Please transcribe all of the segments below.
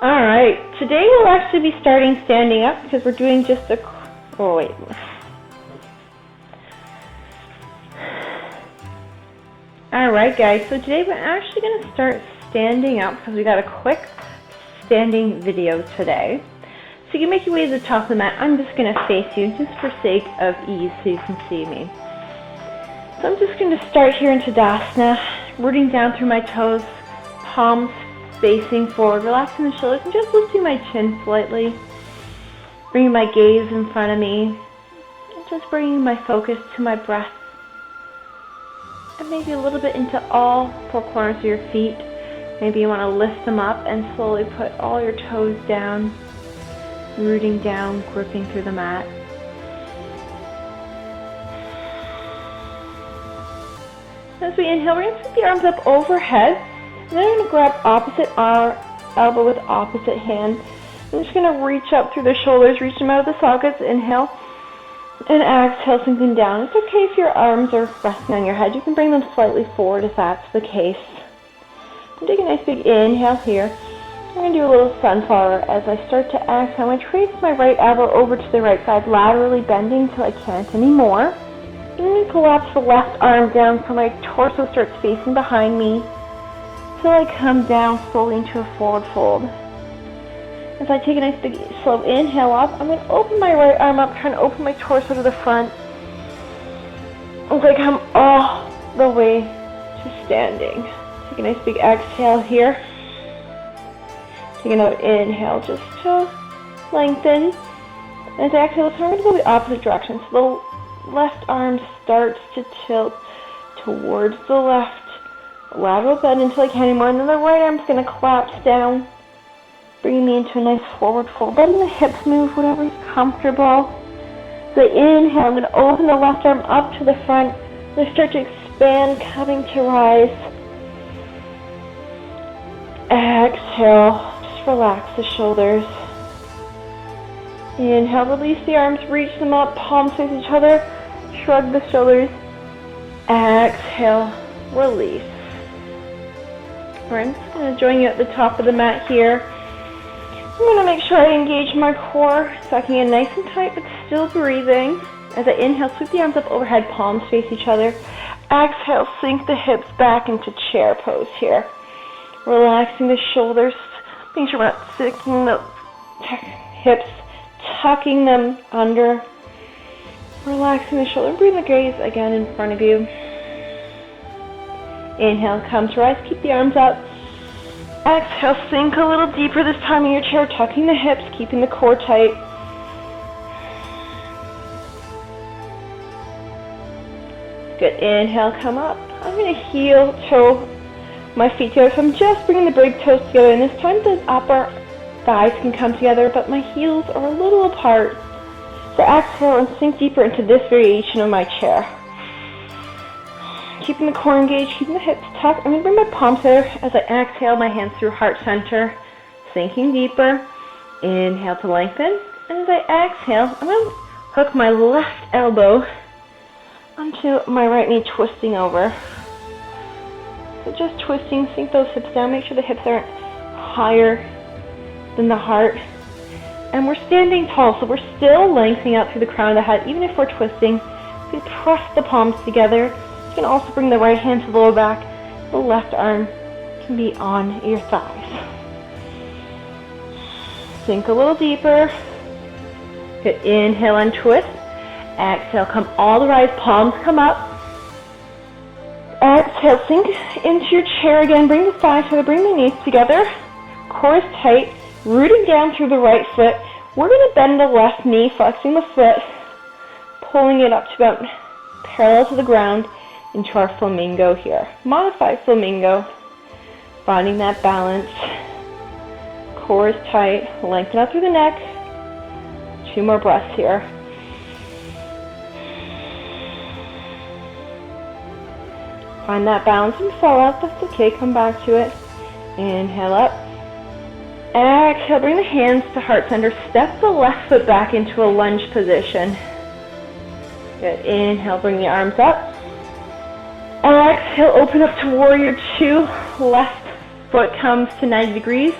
Alright, today we'll actually be starting standing up because we're doing just a... Oh, wait. Alright guys, so today we're actually going to start standing up because we got a quick standing video today. So you can make your way to the top of the mat. I'm just going to face you just for sake of ease so you can see me. So I'm just going to start here in Tadasana, rooting down through my toes, palms facing forward, relaxing the shoulders and just lifting my chin slightly, bringing my gaze in front of me, and just bringing my focus to my breath, and maybe a little bit into all four corners of your feet. Maybe you want to lift them up and slowly put all your toes down, rooting down, gripping through the mat. As we inhale, we're going to sweep the arms up overhead. And then I'm going to grab opposite elbow with opposite hand. I'm just going to reach up through the shoulders, reach them out of the sockets, inhale, and exhale, sinking down. It's okay if your arms are resting on your head. You can bring them slightly forward if that's the case. I'm taking a nice big inhale here. I'm going to do a little sunflower as I start to exhale. I'm going to trace my right elbow over to the right side, laterally bending till I can't anymore. I'm going to collapse the left arm down so my torso starts facing behind me, till I come down slowly into a forward fold. As I take a nice big slow inhale up, I'm going to open my right arm up, trying to open my torso to the front. As I come all the way to standing. Take a nice big exhale here. Take another inhale just to lengthen. As I exhale, so I'm going to go the opposite direction. So the left arm starts to tilt towards the left. Lateral bend until I can't anymore, and then the right arm's going to collapse down, bringing me into a nice forward fold. Letting the hips move, whatever is comfortable. So inhale, I'm going to open the left arm up to the front. I'm going to start to expand, coming to rise. Exhale, just relax the shoulders. Inhale, release the arms, reach them up, palms face each other, shrug the shoulders. Exhale, release. I'm just going to join you at the top of the mat here. I'm going to make sure I engage my core, sucking in nice and tight but still breathing. As I inhale, sweep the arms up overhead, palms face each other. Exhale, sink the hips back into chair pose here. Relaxing the shoulders, making sure we're not sinking the hips, tucking them under. Relaxing the shoulder, bring the gaze again in front of you. Inhale, come to rise, keep the arms up. Exhale, sink a little deeper this time in your chair, tucking the hips, keeping the core tight. Good, inhale, come up. I'm going to heel toe my feet together, so I'm just bringing the big toes together, and this time the upper thighs can come together, but my heels are a little apart. So exhale and sink deeper into this variation of my chair. Keeping the core engaged, keeping the hips tucked. I'm going to bring my palms together as I exhale, my hands through heart center, sinking deeper. Inhale to lengthen. And as I exhale, I'm going to hook my left elbow onto my right knee, twisting over. So just twisting, sink those hips down. Make sure the hips aren't higher than the heart. And we're standing tall, so we're still lengthening out through the crown of the head, even if we're twisting. We press the palms together. You can also bring the right hand to the lower back. The left arm can be on your thighs. Sink a little deeper. Good, inhale and twist. Exhale, come all the rise, palms come up. Exhale, sink into your chair again. Bring the thighs together, bring the knees together. Core is tight, rooting down through the right foot. We're going to bend the left knee, flexing the foot, pulling it up to about parallel to the ground, into our flamingo here. Modified flamingo. Finding that balance. Core is tight. Lengthen up through the neck. 2 more breaths here. Find that balance and fall out. That's okay. Come back to it. Inhale up. Exhale. Bring the hands to heart center. Step the left foot back into a lunge position. Good. Inhale. Bring the arms up. Exhale, open up to warrior 2. Left foot comes to 90 degrees.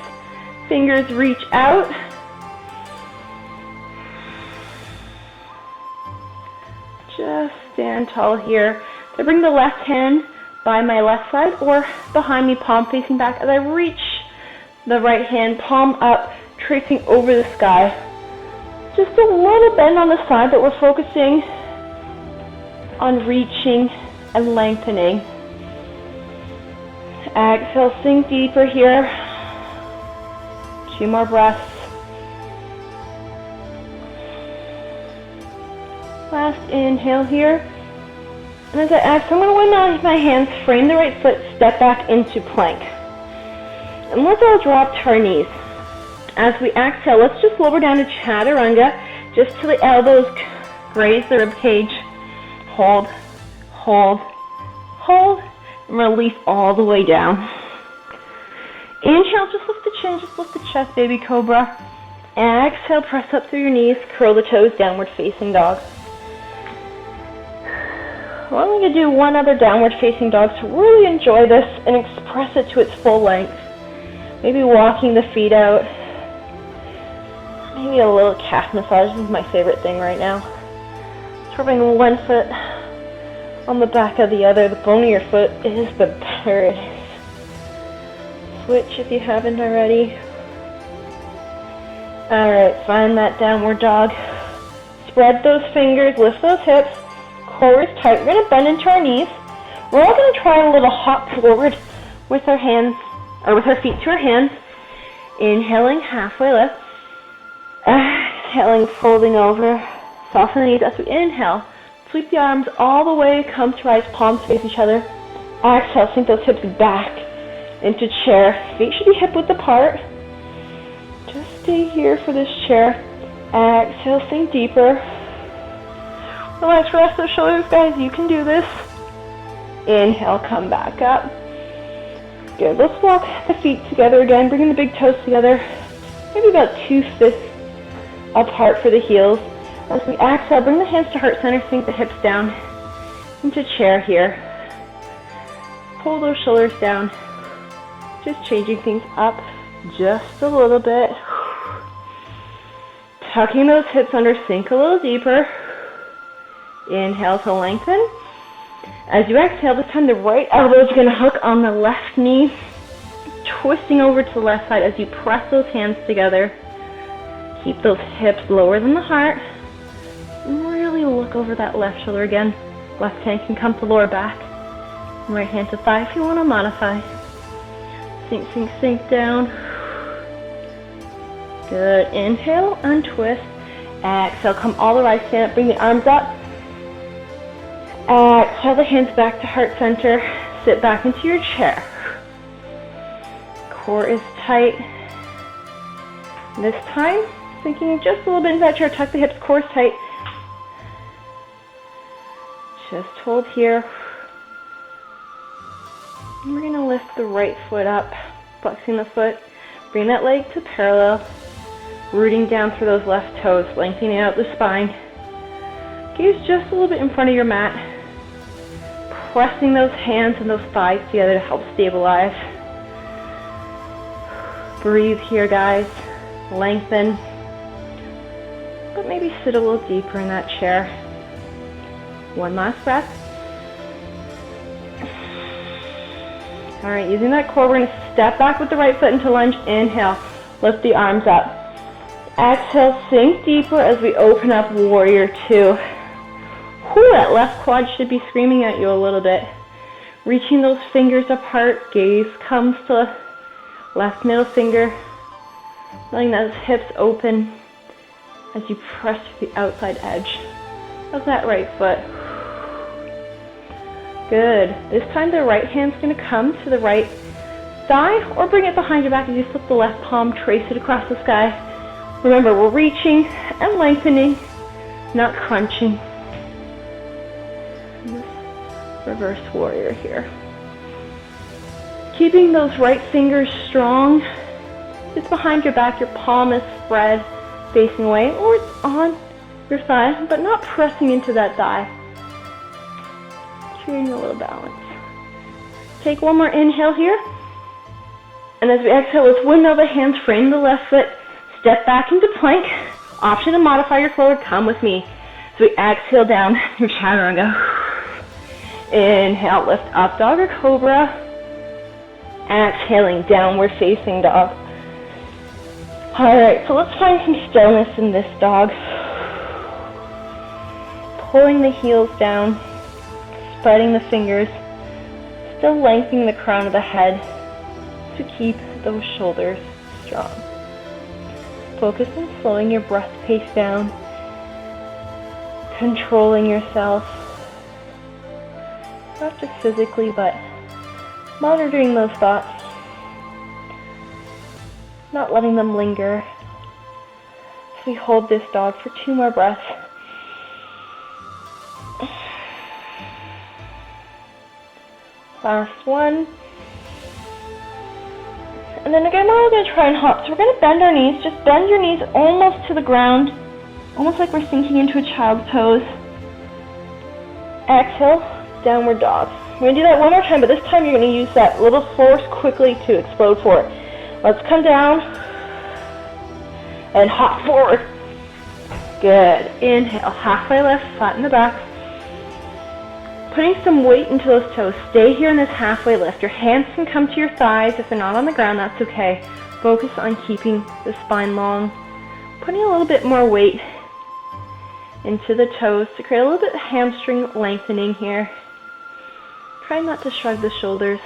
Fingers reach out. Just stand tall here. So I bring the left hand by my left side or behind me, palm facing back, as I reach the right hand, palm up, tracing over the sky. Just a little bend on the side, but we're focusing on reaching and lengthening. Exhale, sink deeper here. 2 more breaths. Last inhale here. And as I exhale, I'm going to win my hands, frame the right foot, step back into plank. And let's all drop to our knees. As we exhale, let's just lower down to chaturanga, just till the elbows graze the rib cage. Hold, hold, hold, and release all the way down. Inhale, just lift the chin, just lift the chest, baby cobra. Exhale, press up through your knees, curl the toes, downward facing dog. We're only going to do one other downward facing dog, so really enjoy this and express it to its full length. Maybe walking the feet out. Maybe a little calf massage. This is my favorite thing right now. Rubbing one foot on the back of the other. The bone of your foot is the better it is. Switch if you haven't already. Alright, find that downward dog. Spread those fingers, lift those hips. Core is tight. We're going to bend into our knees. We're all going to try a little hop forward with our hands, or with our feet to our hands. Inhaling, halfway lift. Exhaling, folding over. Soften the knees as we inhale. Sweep the arms all the way, come to rise, palms face each other. Exhale, sink those hips back into chair. Feet should be hip width apart. Just stay here for this chair. Exhale, sink deeper. Relax, rest those shoulders, guys. You can do this. Inhale, come back up. Good. Let's walk the feet together again, bringing the big toes together. Maybe about 2 fists apart for the heels. As we exhale, bring the hands to heart center, sink the hips down into chair here. Pull those shoulders down. Just changing things up just a little bit. Tucking those hips under, sink a little deeper. Inhale to lengthen. As you exhale, this time the right elbow is going to hook on the left knee, twisting over to the left side as you press those hands together. Keep those hips lower than the heart. And really look over that left shoulder again. Left hand can come to lower back. Right hand to thigh if you want to modify. Sink, sink, sink down. Good. Inhale, untwist. Exhale, come all the way, stand up, bring the arms up. Exhale the hands back to heart center. Sit back into your chair. Core is tight. This time, sinking just a little bit into that chair. Tuck the hips, core is tight. Just hold here. And we're going to lift the right foot up, flexing the foot. Bring that leg to parallel. Rooting down through those left toes, lengthening out the spine. Gaze just a little bit in front of your mat. Pressing those hands and those thighs together to help stabilize. Breathe here, guys. Lengthen. But maybe sit a little deeper in that chair. One last breath. Alright, using that core, we're going to step back with the right foot into lunge. Inhale. Lift the arms up. Exhale, sink deeper as we open up Warrior 2. Whew, that left quad should be screaming at you a little bit. Reaching those fingers apart, gaze comes to left middle finger. Letting those hips open as you press to the outside edge of that right foot. Good. This time the right hand's going to come to the right thigh or bring it behind your back as you slip the left palm, trace it across the sky. Remember, we're reaching and lengthening, not crunching. Reverse warrior here. Keeping those right fingers strong. It's behind your back, your palm is spread, facing away, or it's on your thigh, but not pressing into that thigh. Creating a little balance. Take one more inhale here. And as we exhale, let's windmill the hands, frame the left foot, step back into plank. Option to modify your flow, come with me. So we exhale down your chaturanga. Inhale, lift up dog or cobra. Exhaling, downward facing dog. Alright, so let's find some stillness in this dog. Pulling the heels down, spreading the fingers, still lengthening the crown of the head to keep those shoulders strong. Focus on slowing your breath pace down, controlling yourself, not just physically, but monitoring those thoughts, not letting them linger. So we hold this dog for 2 more breaths. Last one. And then again, we're all going to try and hop. So we're going to bend our knees. Just bend your knees almost to the ground, almost like we're sinking into a child's pose. Exhale, downward dog. We're going to do that one more time, but this time you're going to use that little force quickly to explode forward. Let's come down and hop forward. Good. Inhale, halfway lift, flatten the back. Putting some weight into those toes. Stay here in this halfway lift. Your hands can come to your thighs. If they're not on the ground, that's okay. Focus on keeping the spine long. Putting a little bit more weight into the toes to create a little bit of hamstring lengthening here. Try not to shrug the shoulders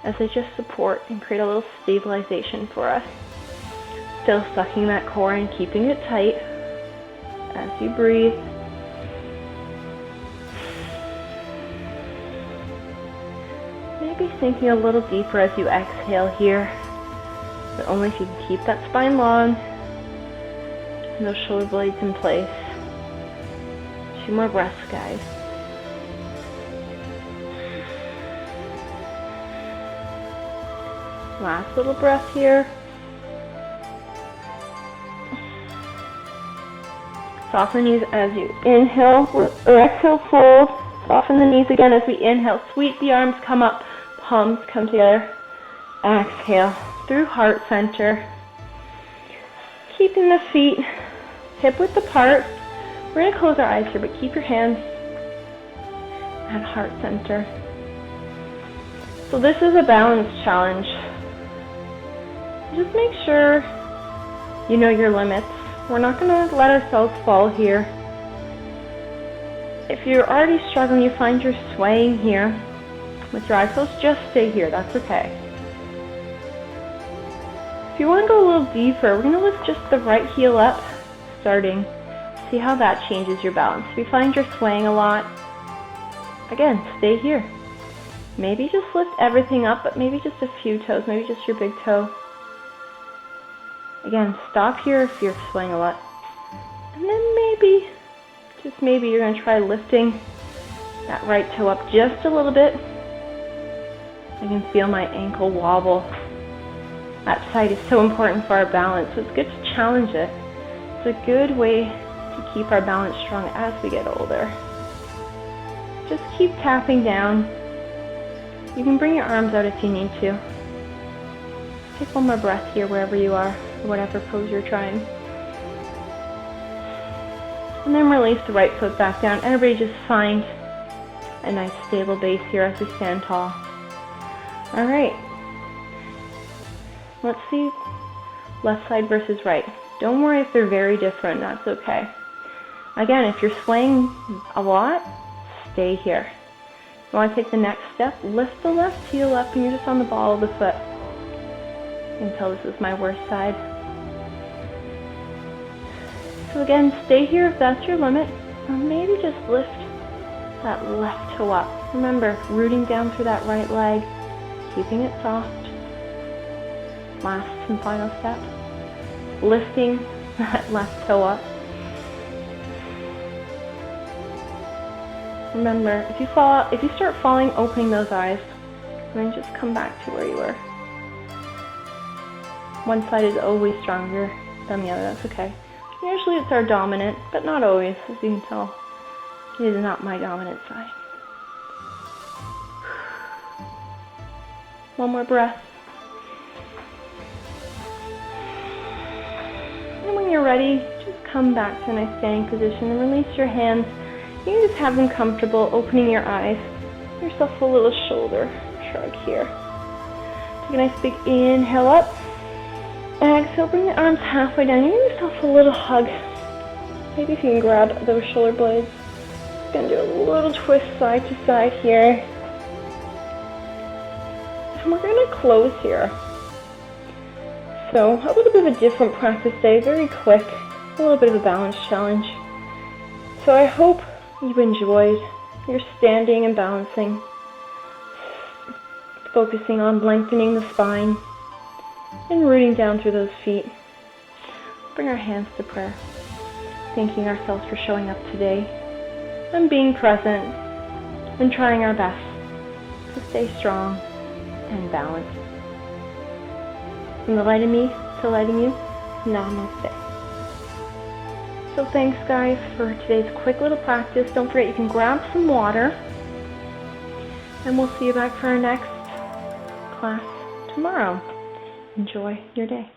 as they just support and create a little stabilization for us. Still sucking that core and keeping it tight as you breathe. Maybe sinking a little deeper as you exhale here, but only if you can keep that spine long and those shoulder blades in place. 2 more breaths, guys. Last little breath here. Soften the knees as you inhale or exhale, fold. Soften the knees again as we inhale. Sweep the arms, come up. Palms come together. Exhale through heart center. Keeping the feet hip width apart. We're going to close our eyes here, but keep your hands at heart center. So this is a balance challenge. Just make sure you know your limits. We're not going to let ourselves fall here. If you're already struggling, you find you're swaying here with your eyes closed, just stay here. That's okay. If you want to go a little deeper, we're going to lift just the right heel up, starting. See how that changes your balance. If you find you're swaying a lot, again, stay here. Maybe just lift everything up, but maybe just a few toes, maybe just your big toe. Again, stop here if you're swaying a lot. And then maybe, just maybe, you're going to try lifting that right toe up just a little bit. I can feel my ankle wobble. That side is so important for our balance, so it's good to challenge it. It's a good way to keep our balance strong as we get older. Just keep tapping down. You can bring your arms out if you need to. Take one more breath here wherever you are, or whatever pose you're trying. And then release the right foot back down. Everybody just find a nice stable base here as we stand tall. Alright. Let's see left side versus right. Don't worry if they're very different, that's okay. Again, if you're swaying a lot, stay here. You want to take the next step, lift the left heel up and you're just on the ball of the foot. Until this is my worst side. So again, stay here if that's your limit, or maybe just lift that left toe up. Remember, rooting down through that right leg, keeping it soft. Last and final step, lifting that left toe up. Remember, if you start falling, opening those eyes, and then just come back to where you were. One side is always stronger than the other, that's okay. Usually it's our dominant, but not always, as you can tell. It is not my dominant side. One more breath. And when you're ready, just come back to a nice standing position and release your hands. You can just have them comfortable, opening your eyes. Give yourself a little shoulder shrug here. Take a nice big inhale up. Exhale, bring the arms halfway down. Give yourself a little hug. Maybe if you can grab those shoulder blades. Just gonna do a little twist side to side here. And we're gonna close here. So, a little bit of a different practice day, very quick, a little bit of a balance challenge. So I hope you enjoyed your standing and balancing, focusing on lengthening the spine and rooting down through those feet. Bring our hands to prayer, thanking ourselves for showing up today and being present and trying our best to stay strong and balanced. From the light in me to lighting you, namaste. So thanks guys for today's quick little practice. Don't forget you can grab some water and we'll see you back for our next class tomorrow. Enjoy your day.